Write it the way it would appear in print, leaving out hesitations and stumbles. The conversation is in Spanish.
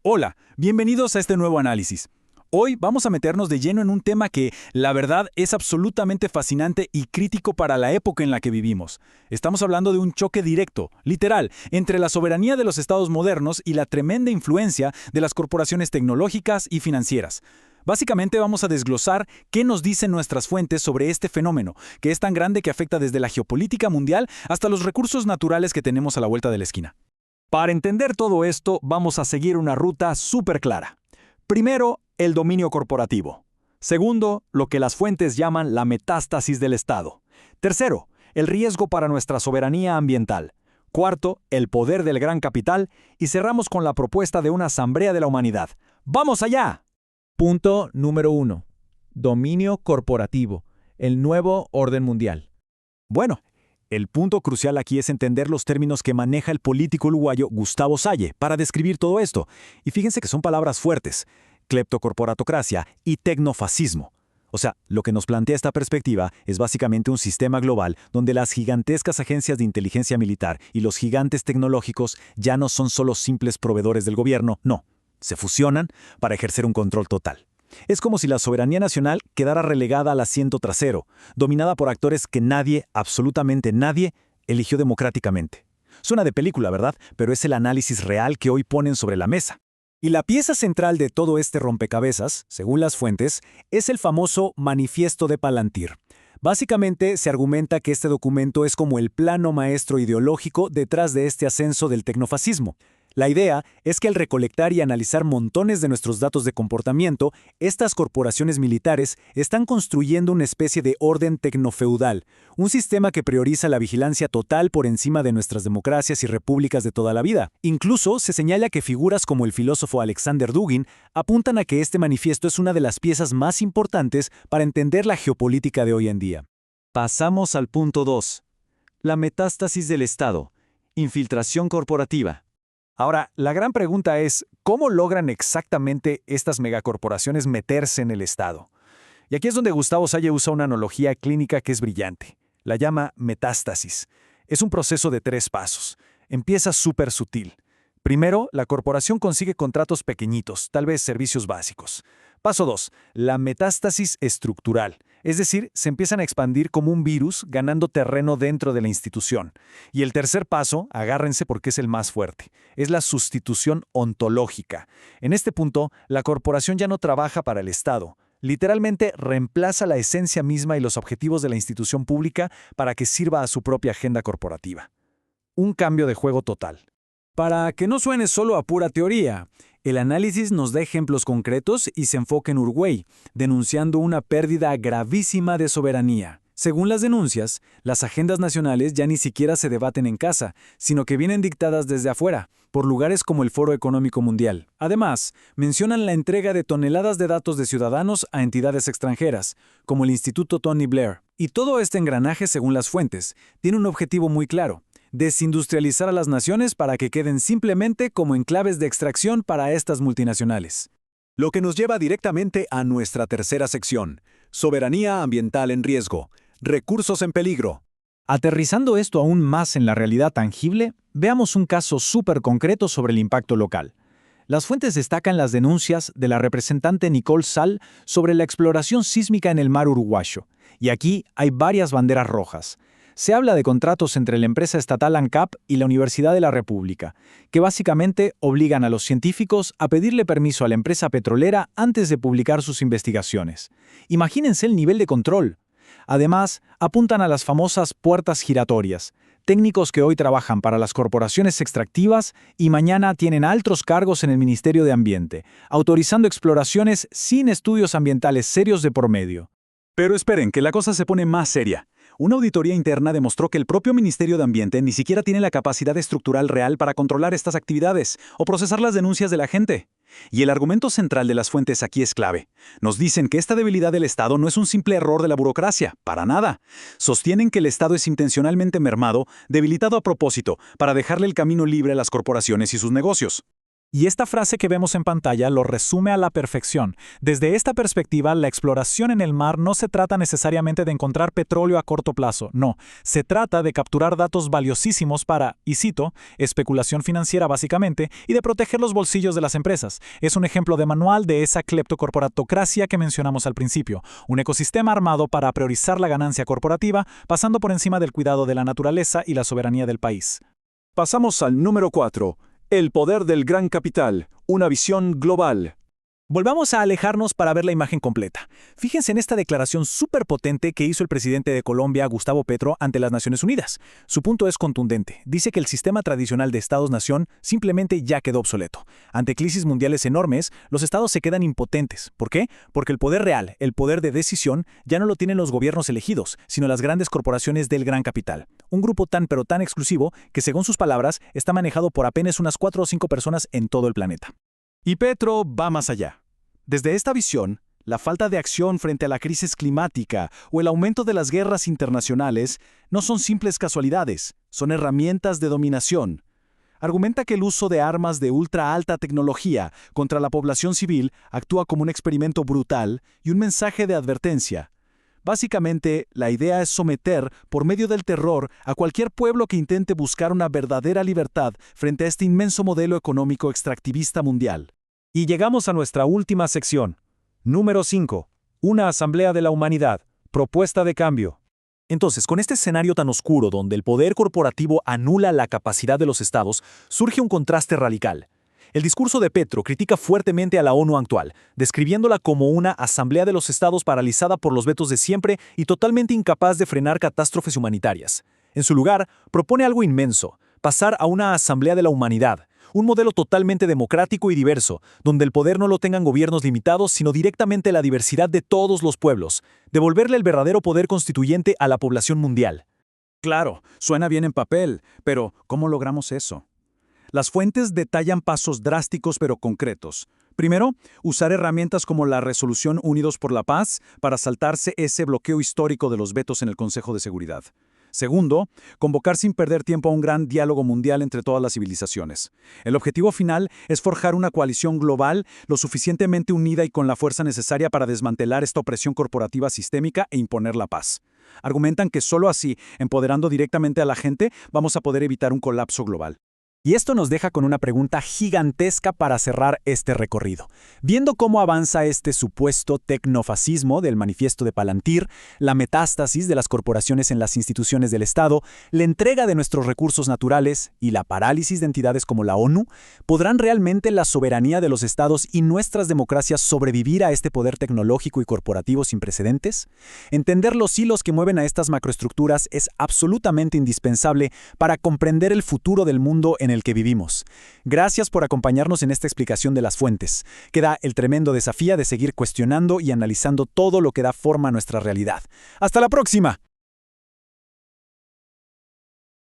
Hola, bienvenidos a este nuevo análisis. Hoy vamos a meternos de lleno en un tema que, la verdad, es absolutamente fascinante y crítico para la época en la que vivimos. Estamos hablando de un choque directo, literal, entre la soberanía de los estados modernos y la tremenda influencia de las corporaciones tecnológicas y financieras. Básicamente vamos a desglosar qué nos dicen nuestras fuentes sobre este fenómeno, que es tan grande que afecta desde la geopolítica mundial hasta los recursos naturales que tenemos a la vuelta de la esquina. Para entender todo esto, vamos a seguir una ruta súper clara. Primero, el dominio corporativo. Segundo, lo que las fuentes llaman la metástasis del Estado. Tercero, el riesgo para nuestra soberanía ambiental. Cuarto, el poder del gran capital. Y cerramos con la propuesta de una asamblea de la humanidad. ¡Vamos allá! Punto número 1. Dominio corporativo. El nuevo orden mundial. Bueno, el punto crucial aquí es entender los términos que maneja el político uruguayo Gustavo Salle para describir todo esto. Y fíjense que son palabras fuertes: cleptocorporatocracia y tecnofascismo. O sea, lo que nos plantea esta perspectiva es básicamente un sistema global donde las gigantescas agencias de inteligencia militar y los gigantes tecnológicos ya no son solo simples proveedores del gobierno, no, se fusionan para ejercer un control total. Es como si la soberanía nacional quedara relegada al asiento trasero, dominada por actores que nadie, absolutamente nadie, eligió democráticamente. Suena de película, ¿verdad? Pero es el análisis real que hoy ponen sobre la mesa. Y la pieza central de todo este rompecabezas, según las fuentes, es el famoso Manifiesto de Palantir. Básicamente se argumenta que este documento es como el plano maestro ideológico detrás de este ascenso del tecnofascismo. La idea es que al recolectar y analizar montones de nuestros datos de comportamiento, estas corporaciones militares están construyendo una especie de orden tecnofeudal, un sistema que prioriza la vigilancia total por encima de nuestras democracias y repúblicas de toda la vida. Incluso se señala que figuras como el filósofo Alexander Dugin apuntan a que este manifiesto es una de las piezas más importantes para entender la geopolítica de hoy en día. Pasamos al punto 2. La metástasis del Estado. Infiltración corporativa. Ahora, la gran pregunta es, ¿cómo logran exactamente estas megacorporaciones meterse en el Estado? Y aquí es donde Gustavo Salle usa una analogía clínica que es brillante. La llama metástasis. Es un proceso de 3 pasos. Empieza súper sutil. Primero, la corporación consigue contratos pequeñitos, tal vez servicios básicos. Paso 2, la metástasis estructural. Es decir, se empiezan a expandir como un virus, ganando terreno dentro de la institución. Y el tercer paso, agárrense porque es el más fuerte, es la sustitución ontológica. En este punto, la corporación ya no trabaja para el Estado. Literalmente reemplaza la esencia misma y los objetivos de la institución pública para que sirva a su propia agenda corporativa. Un cambio de juego total. Para que no suene solo a pura teoría, el análisis nos da ejemplos concretos y se enfoca en Uruguay, denunciando una pérdida gravísima de soberanía. Según las denuncias, las agendas nacionales ya ni siquiera se debaten en casa, sino que vienen dictadas desde afuera, por lugares como el Foro Económico Mundial. Además, mencionan la entrega de toneladas de datos de ciudadanos a entidades extranjeras, como el Instituto Tony Blair. Y todo este engranaje, según las fuentes, tiene un objetivo muy claro: desindustrializar a las naciones para que queden simplemente como enclaves de extracción para estas multinacionales. Lo que nos lleva directamente a nuestra tercera sección: soberanía ambiental en riesgo, recursos en peligro. Aterrizando esto aún más en la realidad tangible, veamos un caso súper concreto sobre el impacto local. Las fuentes destacan las denuncias de la representante Nicole Sal sobre la exploración sísmica en el mar uruguayo. Y aquí hay varias banderas rojas. Se habla de contratos entre la empresa estatal ANCAP y la Universidad de la República, que básicamente obligan a los científicos a pedirle permiso a la empresa petrolera antes de publicar sus investigaciones. Imagínense el nivel de control. Además, apuntan a las famosas puertas giratorias, técnicos que hoy trabajan para las corporaciones extractivas y mañana tienen altos cargos en el Ministerio de Ambiente, autorizando exploraciones sin estudios ambientales serios de por medio. Pero esperen, que la cosa se pone más seria. Una auditoría interna demostró que el propio Ministerio de Ambiente ni siquiera tiene la capacidad estructural real para controlar estas actividades o procesar las denuncias de la gente. Y el argumento central de las fuentes aquí es clave. Nos dicen que esta debilidad del Estado no es un simple error de la burocracia, para nada. Sostienen que el Estado es intencionalmente mermado, debilitado a propósito, para dejarle el camino libre a las corporaciones y sus negocios. Y esta frase que vemos en pantalla lo resume a la perfección. Desde esta perspectiva, la exploración en el mar no se trata necesariamente de encontrar petróleo a corto plazo, no. Se trata de capturar datos valiosísimos para, y cito, especulación financiera básicamente, y de proteger los bolsillos de las empresas. Es un ejemplo de manual de esa cleptocorporatocracia que mencionamos al principio, un ecosistema armado para priorizar la ganancia corporativa, pasando por encima del cuidado de la naturaleza y la soberanía del país. Pasamos al número 4. El poder del gran capital, una visión global. Volvamos a alejarnos para ver la imagen completa. Fíjense en esta declaración súper potente que hizo el presidente de Colombia, Gustavo Petro, ante las Naciones Unidas. Su punto es contundente. Dice que el sistema tradicional de Estados-nación simplemente ya quedó obsoleto. Ante crisis mundiales enormes, los estados se quedan impotentes. ¿Por qué? Porque el poder real, el poder de decisión, ya no lo tienen los gobiernos elegidos, sino las grandes corporaciones del gran capital. Un grupo tan pero tan exclusivo que, según sus palabras, está manejado por apenas unas 4 o 5 personas en todo el planeta. Y Petro va más allá. Desde esta visión, la falta de acción frente a la crisis climática o el aumento de las guerras internacionales no son simples casualidades, son herramientas de dominación. Argumenta que el uso de armas de ultra alta tecnología contra la población civil actúa como un experimento brutal y un mensaje de advertencia. Básicamente, la idea es someter, por medio del terror, a cualquier pueblo que intente buscar una verdadera libertad frente a este inmenso modelo económico extractivista mundial. Y llegamos a nuestra última sección. Número 5. Una asamblea de la humanidad. Propuesta de cambio. Entonces, con este escenario tan oscuro donde el poder corporativo anula la capacidad de los estados, surge un contraste radical. El discurso de Petro critica fuertemente a la ONU actual, describiéndola como una asamblea de los estados paralizada por los vetos de siempre y totalmente incapaz de frenar catástrofes humanitarias. En su lugar, propone algo inmenso, pasar a una asamblea de la humanidad, un modelo totalmente democrático y diverso, donde el poder no lo tengan gobiernos limitados, sino directamente la diversidad de todos los pueblos, devolverle el verdadero poder constituyente a la población mundial. Claro, suena bien en papel, pero ¿cómo logramos eso? Las fuentes detallan pasos drásticos pero concretos. Primero, usar herramientas como la Resolución Unidos por la Paz para saltarse ese bloqueo histórico de los vetos en el Consejo de Seguridad. Segundo, convocar sin perder tiempo a un gran diálogo mundial entre todas las civilizaciones. El objetivo final es forjar una coalición global lo suficientemente unida y con la fuerza necesaria para desmantelar esta opresión corporativa sistémica e imponer la paz. Argumentan que solo así, empoderando directamente a la gente, vamos a poder evitar un colapso global. Y esto nos deja con una pregunta gigantesca para cerrar este recorrido. Viendo cómo avanza este supuesto tecnofascismo del manifiesto de Palantir, la metástasis de las corporaciones en las instituciones del Estado, la entrega de nuestros recursos naturales y la parálisis de entidades como la ONU, ¿podrán realmente la soberanía de los Estados y nuestras democracias sobrevivir a este poder tecnológico y corporativo sin precedentes? Entender los hilos que mueven a estas macroestructuras es absolutamente indispensable para comprender el futuro del mundo en el que vivimos. Gracias por acompañarnos en esta explicación de las fuentes. Queda el tremendo desafío de seguir cuestionando y analizando todo lo que da forma a nuestra realidad. ¡Hasta la próxima!